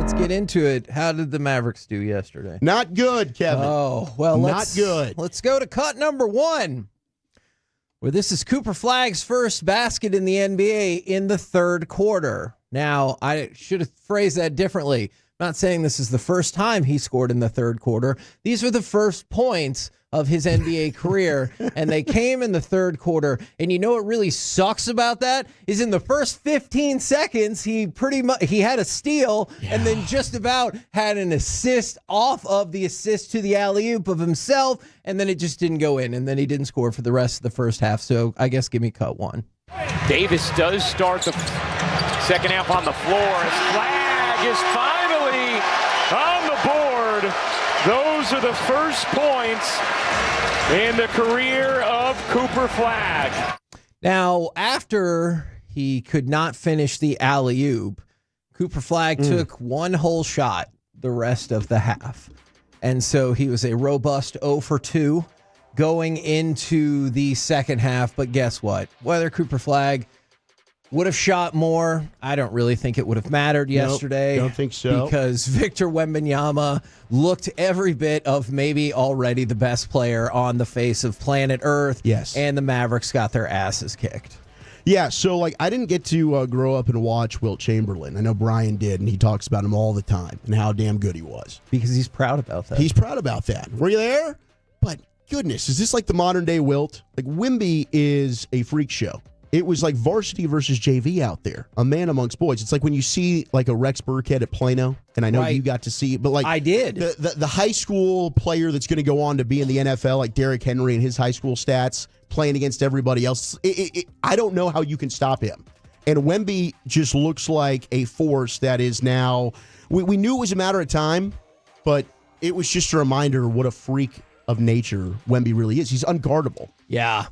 Let's get into it. How did the Mavericks do yesterday? Not good, Kevin. Oh, well, not good. Let's go to cut number 1, where this is Cooper Flagg's first basket in the NBA in the third quarter. Now, I should have phrased that differently. I'm not saying this is the first time he scored in the third quarter. These are the first points of his NBA career, and they came in the third quarter. And you know what really sucks about that is in the first 15 seconds, he had a steal and then just about had an assist off of the assist to the alley-oop of himself, and then it just didn't go in, and then he didn't score for the rest of the first half. So I guess give me cut 1. Davis does start the second half on the floor as Flagg is finally on the board. Those are the first points in the career of Cooper Flagg. Now, after he could not finish the alley-oop, Cooper Flagg took one whole shot the rest of the half. And so he was a robust 0 for 2 going into the second half. But guess what? Whether Cooper Flagg would have shot more, I don't really think it would have mattered yesterday. Don't think so. Because Victor Wembanyama looked every bit of maybe already the best player on the face of planet Earth. Yes. And the Mavericks got their asses kicked. Yeah, so I didn't get to grow up and watch Wilt Chamberlain. I know Brian did, and he talks about him all the time and how damn good he was. Because he's proud about that. He's proud about that. Were you there? But goodness, is this like the modern day Wilt? Like, Wemby is a freak show. It was like varsity versus JV out there, a man amongst boys. It's like when you see like a Rex Burkhead at Plano, and I know you got to see it, but like I did. The high school player that's going to go on to be in the NFL, like Derrick Henry and his high school stats, playing against everybody else. I don't know how you can stop him. And Wemby just looks like a force that is now. We knew it was a matter of time, but it was just a reminder what a freak of nature Wemby really is. He's unguardable. Yeah.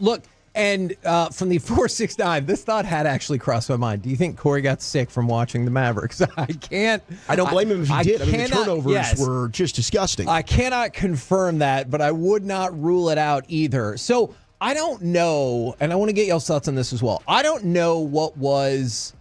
Look. And from the 469, this thought had actually crossed my mind. Do you think Corey got sick from watching the Mavericks? I don't blame him if he did. The turnovers were just disgusting. I cannot confirm that, but I would not rule it out either. So I don't know, and I want to get y'all's thoughts on this as well. I don't know what was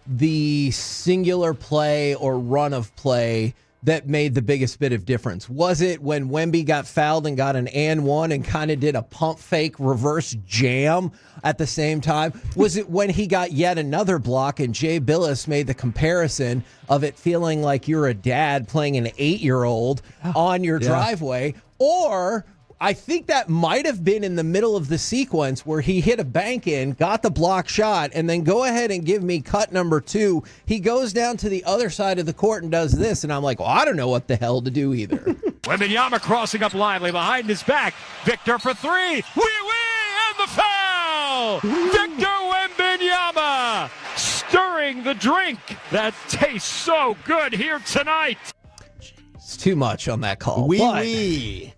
the singular play or run of play that made the biggest bit of difference. Was it when Wemby got fouled and got an and one and kind of did a pump fake reverse jam at the same time? Was it when he got yet another block and Jay Billis made the comparison of it feeling like you're a dad playing an 8-year-old on your driveway? Or I think that might have been in the middle of the sequence where he hit a bank in, got the block shot, and then go ahead and give me cut number 2. He goes down to the other side of the court and does this, and I'm like, well, I don't know what the hell to do either. Wembanyama crossing up lively behind his back. Victor for 3. Wee-wee! And the foul! Victor Wembanyama stirring the drink that tastes so good here tonight. It's too much on that call. Wee-wee.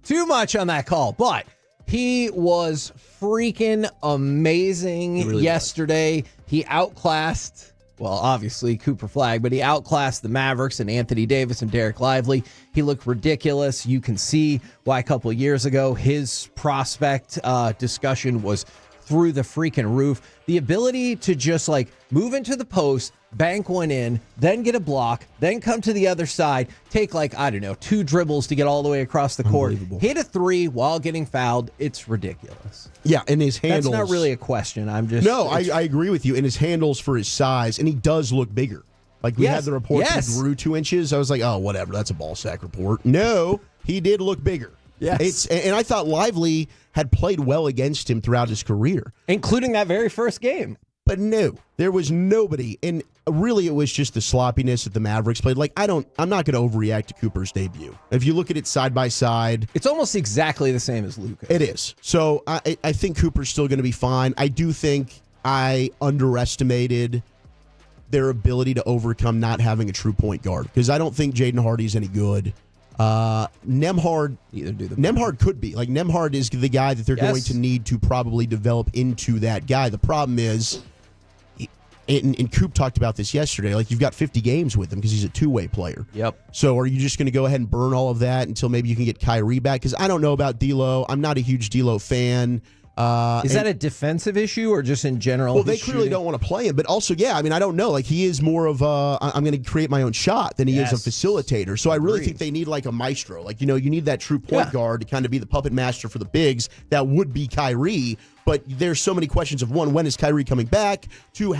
Too much on that call, but he was freaking amazing yesterday. He outclassed, well, obviously Cooper Flagg, but he outclassed the Mavericks and Anthony Davis and Derek Lively. He looked ridiculous. You can see why a couple of years ago his prospect discussion was through the freaking roof. The ability to just like move into the post, bank one in, then get a block, then come to the other side, take 2 dribbles to get all the way across the court, hit a 3 while getting fouled. It's ridiculous. Yeah, and his handles. That's not really a question. I agree with you. And his handles for his size, and he does look bigger. Like we had the report that he grew 2 inches. I was like, oh, whatever. That's a ball sack report. No, he did look bigger. Yes. And I thought Lively had played well against him throughout his career. Including that very first game. But no, there was nobody. And really, it was just the sloppiness that the Mavericks played. I'm not going to overreact to Cooper's debut. If you look at it side by side, it's almost exactly the same as Luka. It is. So I think Cooper's still going to be fine. I do think I underestimated their ability to overcome not having a true point guard, because I don't think Jaden Hardy's any good. Nembhard could be. Nembhard is the guy that they're going to need to probably develop into that guy. The problem is, and Coop talked about this yesterday, you've got 50 games with him because he's a two-way player. Yep. So are you just going to go ahead and burn all of that until maybe you can get Kyrie back? Because I don't know about D'Lo. I'm not a huge D'Lo fan. Is that a defensive issue or just in general? Well, they clearly don't want to play him, but also, I mean, I don't know. Like, he is more of I'm going to create my own shot than he is a facilitator. So I really think they need like a maestro. Like, you need that true point guard to kind of be the puppet master for the bigs. That would be Kyrie. But there's so many questions of, one, when is Kyrie coming back? Two,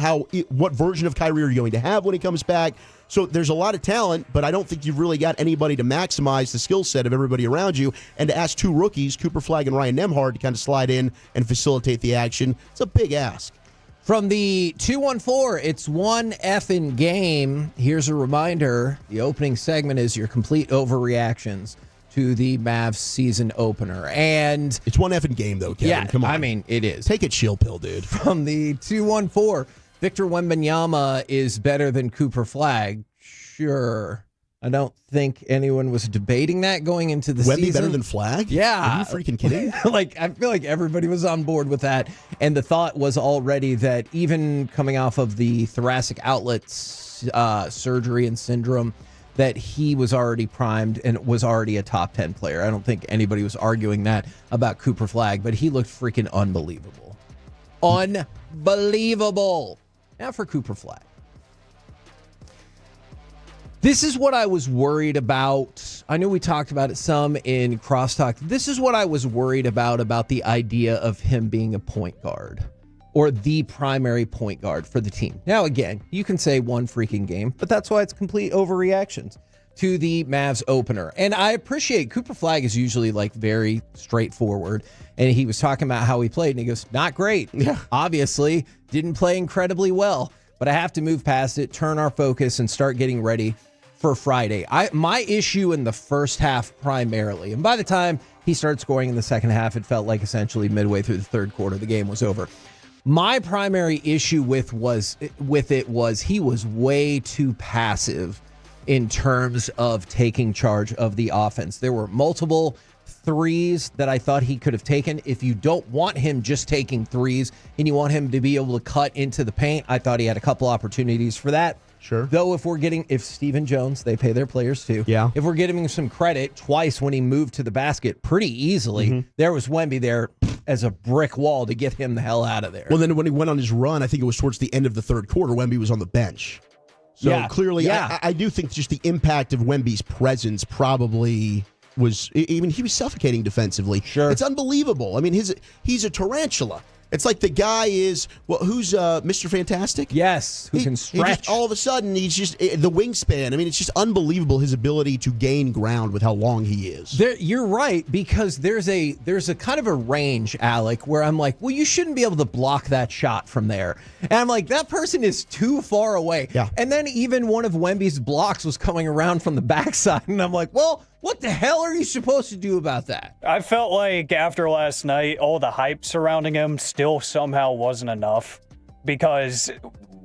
what version of Kyrie are you going to have when he comes back? So there's a lot of talent, but I don't think you've really got anybody to maximize the skill set of everybody around you. And to ask two rookies, Cooper Flagg and Ryan Nembhard, to kind of slide in and facilitate the action, it's a big ask. From the 214, it's one effing game. Here's a reminder. The opening segment is your complete overreactions to the Mavs season opener. And it's one effing game, though, Kevin. Yeah, come on. I mean, it is. Take a chill pill, dude. From the 214, Victor Wembanyama is better than Cooper Flagg. Sure. I don't think anyone was debating that going into the season. Wemby better than Flagg? Yeah. Are you freaking kidding? I feel like everybody was on board with that. And the thought was already that even coming off of the thoracic outlets surgery and syndrome, that he was already primed and was already a top 10 player. I don't think anybody was arguing that about Cooper Flagg, but he looked freaking unbelievable. Unbelievable. Now for Cooper Flagg. This is what I was worried about. I know we talked about it some in Crosstalk. This is what I was worried about the idea of him being a point guard or the primary point guard for the team. Now, again, you can say one freaking game, but that's why it's complete overreactions to the Mavs opener. And I appreciate Cooper Flagg is usually like very straightforward. And he was talking about how he played and he goes, not great. Yeah. Obviously, didn't play incredibly well, but I have to move past it, turn our focus and start getting ready for Friday. My issue in the first half primarily, and by the time he started scoring in the second half, it felt like essentially midway through the third quarter, the game was over. My primary issue with it was he was way too passive in terms of taking charge of the offense. There were multiple threes that I thought he could have taken. If you don't want him just taking threes and you want him to be able to cut into the paint, I thought he had a couple opportunities for that. Sure. Though if Stephen Jones, they pay their players too. Yeah. If we're giving him some credit, twice when he moved to the basket pretty easily, there was Wemby there as a brick wall to get him the hell out of there. Well, then when he went on his run, I think it was towards the end of the third quarter, Wemby was on the bench. So clearly, I do think just the impact of Wemby's presence probably was, even he was suffocating defensively. Sure. It's unbelievable. I mean, he's a tarantula. It's like the guy is, who's Mr. Fantastic? Yes, who can stretch. All of a sudden, he's just the wingspan. I mean, it's just unbelievable his ability to gain ground with how long he is. You're right, because there's a kind of a range, Alec, where I'm like, well, you shouldn't be able to block that shot from there. And I'm like, that person is too far away. Yeah. And then even one of Wemby's blocks was coming around from the backside, and I'm like, well, what the hell are you supposed to do about that? I felt like after last night, all the hype surrounding him still somehow wasn't enough. Because,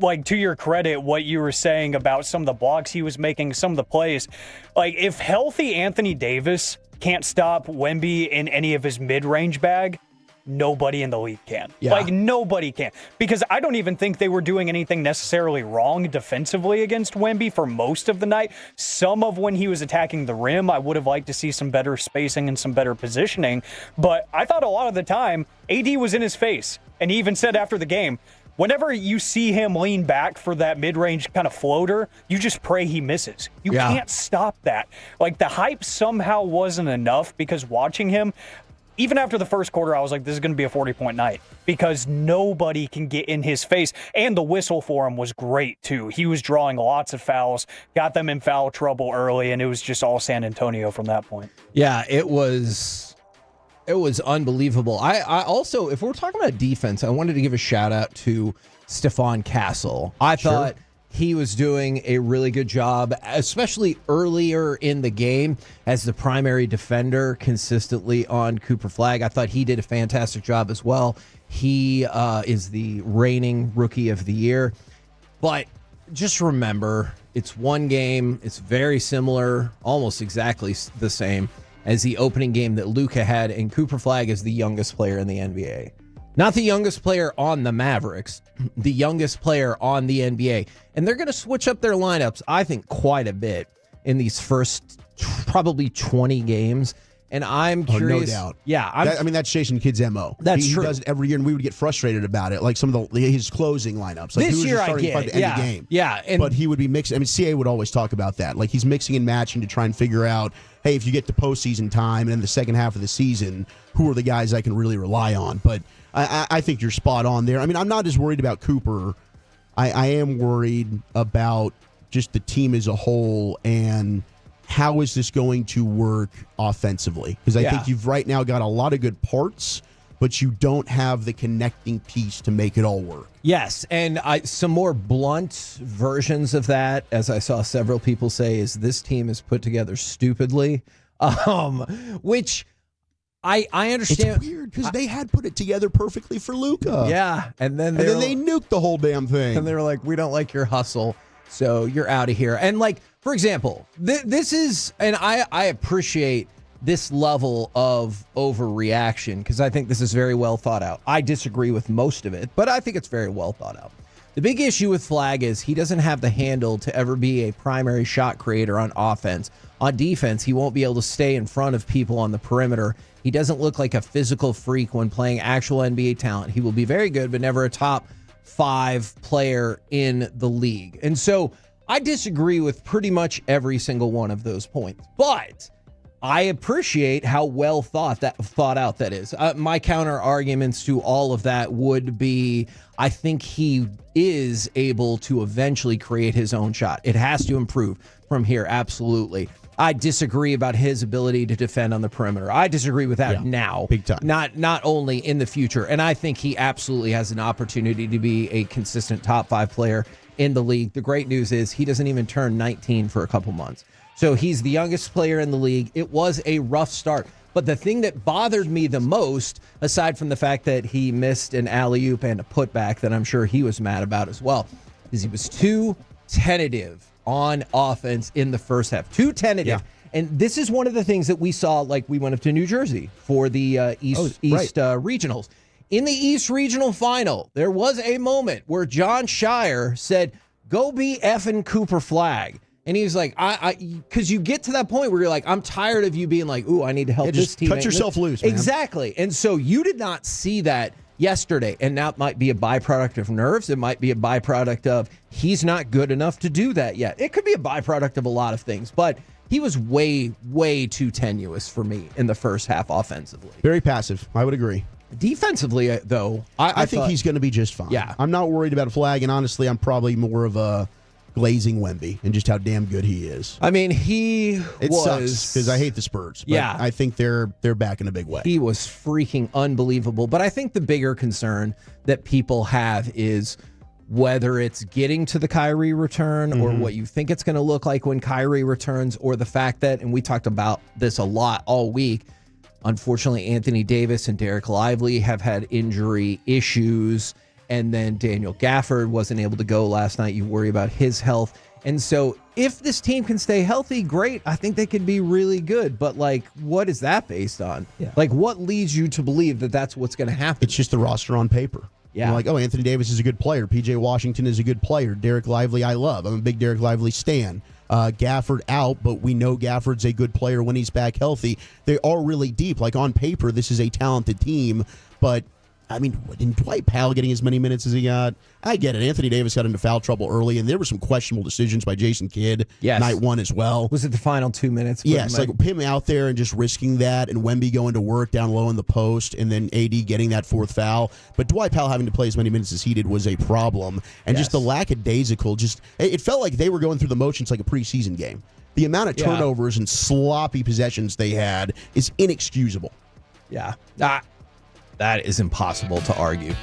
like, to your credit, what you were saying about some of the blocks he was making, some of the plays, like, if healthy Anthony Davis can't stop Wemby in any of his mid-range bag, nobody in the league can. Yeah. Like, nobody can. Because I don't even think they were doing anything necessarily wrong defensively against Wemby for most of the night. Some of when he was attacking the rim, I would have liked to see some better spacing and some better positioning. But I thought a lot of the time, AD was in his face. And he even said after the game, whenever you see him lean back for that mid-range kind of floater, you just pray he misses. You can't stop that. Like, the hype somehow wasn't enough, because watching him, even after the first quarter, I was like, this is going to be a 40-point night, because nobody can get in his face. And the whistle for him was great, too. He was drawing lots of fouls, got them in foul trouble early, and it was just all San Antonio from that point. Yeah, it was unbelievable. I also, if we're talking about defense, I wanted to give a shout out to Stephon Castle. I thought he was doing a really good job, especially earlier in the game as the primary defender consistently on Cooper Flagg. I thought he did a fantastic job as well. He is the reigning rookie of the year. But just remember, it's one game. It's very similar, almost exactly the same as the opening game that Luka had, and Cooper Flagg is the youngest player in the NBA. Not the youngest player on the Mavericks, the youngest player on the NBA. And they're going to switch up their lineups, I think, quite a bit in these first probably 20 games. And I'm curious. No doubt. Yeah. That's Jason Kidd's MO. That's he true. He does it every year, and we would get frustrated about it. Like some of his closing lineups. Like This who year was I starting get five it. to end Yeah. the game. Yeah. But he would be mixing. I mean, CA would always talk about that. Like he's mixing and matching to try and figure out, hey, if you get to postseason time and in the second half of the season, who are the guys I can really rely on? But I think you're spot on there. I mean, I'm not as worried about Cooper. I am worried about just the team as a whole and how is this going to work offensively? Because I think you've right now got a lot of good parts, but you don't have the connecting piece to make it all work. Yes, and some more blunt versions of that, as I saw several people say, is this team is put together stupidly, which I understand. It's weird because they had put it together perfectly for Luka. Yeah, and then they nuked the whole damn thing. And they were like, we don't like your hustle, so you're out of here. And like, for example, this is, and I appreciate this level of overreaction because I think this is very well thought out. I disagree with most of it, but I think it's very well thought out. The big issue with Flagg is he doesn't have the handle to ever be a primary shot creator on offense. On defense, he won't be able to stay in front of people on the perimeter. He doesn't look like a physical freak when playing actual NBA talent. He will be very good, but never a top 5 player in the league. And so I disagree with pretty much every single one of those points, but I appreciate how well thought out that is. My counter arguments to all of that would be, I think he is able to eventually create his own shot. It has to improve from here, absolutely. I disagree about his ability to defend on the perimeter. I disagree with that now, big time. Not only in the future. And I think he absolutely has an opportunity to be a consistent top 5 player in the league. The great news is he doesn't even turn 19 for a couple months. So he's the youngest player in the league. It was a rough start. But the thing that bothered me the most, aside from the fact that he missed an alley-oop and a putback that I'm sure he was mad about as well, is he was too tentative on offense in the first half. Too tentative. Yeah. And this is one of the things that we saw, like we went up to New Jersey for the East Regionals. In the East Regional Final, there was a moment where John Shire said, go be effing Cooper Flagg. And he was like, because you get to that point where you're like, I'm tired of you being like, ooh, I need to help this team. Cut yourself loose, man. Exactly. And so you did not see that yesterday. And that might be a byproduct of nerves. It might be a byproduct of he's not good enough to do that yet. It could be a byproduct of a lot of things. But he was way, way too tenuous for me in the first half offensively. Very passive. I would agree. Defensively, though, I think he's going to be just fine. Yeah. I'm not worried about Flagg, and honestly, I'm probably more of a glazing Wemby and just how damn good he is. I mean, it sucks because I hate the Spurs. But yeah, I think they're back in a big way. He was freaking unbelievable. But I think the bigger concern that people have is whether it's getting to the Kyrie return or what you think it's going to look like when Kyrie returns, or the fact that, and we talked about this a lot all week, unfortunately, Anthony Davis and Derek Lively have had injury issues. And then Daniel Gafford wasn't able to go last night. You worry about his health. And so if this team can stay healthy, great. I think they could be really good. But, like, what is that based on? Yeah. Like, what leads you to believe that that's what's going to happen? It's just the roster on paper. Yeah. You're like, oh, Anthony Davis is a good player. P.J. Washington is a good player. Derek Lively, I love. I'm a big Derek Lively stan. Gafford out, but we know Gafford's a good player when he's back healthy. They are really deep. Like, on paper, this is a talented team, but I mean, didn't Dwight Powell getting as many minutes as he got? I get it. Anthony Davis got into foul trouble early, and there were some questionable decisions by Jason Kidd night one as well. Was it the final 2 minutes? Yes, like him out there and just risking that, and Wemby going to work down low in the post, and then AD getting that fourth foul. But Dwight Powell having to play as many minutes as he did was a problem. And just the lackadaisical, it felt like they were going through the motions like a preseason game. The amount of turnovers and sloppy possessions they had is inexcusable. Yeah. That is impossible to argue.